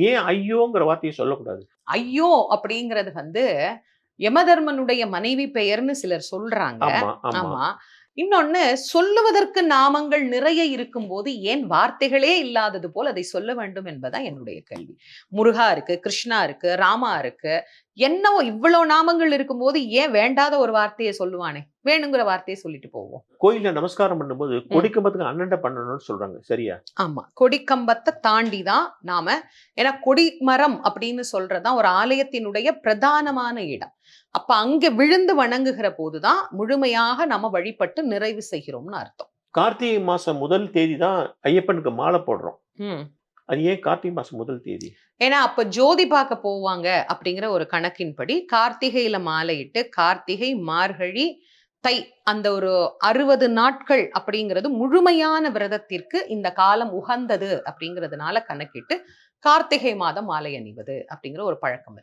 ஏன் ஐயோங்கிற வார்த்தையை சொல்லக்கூடாது? ஐயோ அப்படிங்கிறது யமதர்மனுடைய மனைவி பெயர்னு சிலர் சொல்றாங்க. ஆமா, ஆமா. ஆமா. இன்னொன்னு, சொல்லுவதற்கு நாமங்கள் நிறைய இருக்கும்போது ஏன் வார்த்தைகளே இல்லாதது போல் அதை சொல்ல வேண்டும் என்பதா என்னுடைய கேள்வி. முருகா இருக்கு, கிருஷ்ணா இருக்கு, ராமா இருக்கு. என்னவோ இவ்வளவு நாமங்கள் இருக்கும்போது ஏன் வேண்டாத ஒரு வார்த்தையை சொல்லுவானே? வேணுங்கிற வார்த்தையை சொல்லிட்டு போவோம். கோயில்ல நமஸ்காரம் பண்ணும்போது கொடிக்கம்பத்துக்கு அண்ணன்ட பண்ணணும்னு சொல்றாங்க. சரியா? ஆமா. கொடிக்கம்பத்தை தாண்டி தான் நாம, ஏன்னா கொடிமரம் அப்படின்னு சொல்றதுதான் ஒரு ஆலயத்தினுடைய பிரதானமான இடம். அப்ப அங்க விழுந்து வணங்குகிற போதுதான் முழுமையாக நம்ம வழிபட்டு நிறைவு செய்கிறோம்னு அர்த்தம். கார்த்திகை மாசம் முதல் தேதி தான் ஐயப்பனுக்கு மாலை போடுறோம். ம். அது ஏன் கார்த்திகை மாசம் முதல் தேதி? ஏன்னா அப்ப ஜோதி பார்க்க போவாங்க அப்படிங்கிற ஒரு கணக்கின்படி கார்த்திகையில மாலையிட்டு கார்த்திகை, மார்கழி, தை, அந்த ஒரு 60 நாட்கள் அப்படிங்கிறது முழுமையான விரதத்திற்கு இந்த காலம் உகந்தது அப்படிங்கிறதுனால கணக்கிட்டு கார்த்திகை மாதம் மாலை அணிவது அப்படிங்கிற ஒரு பழக்கம் இருக்கு.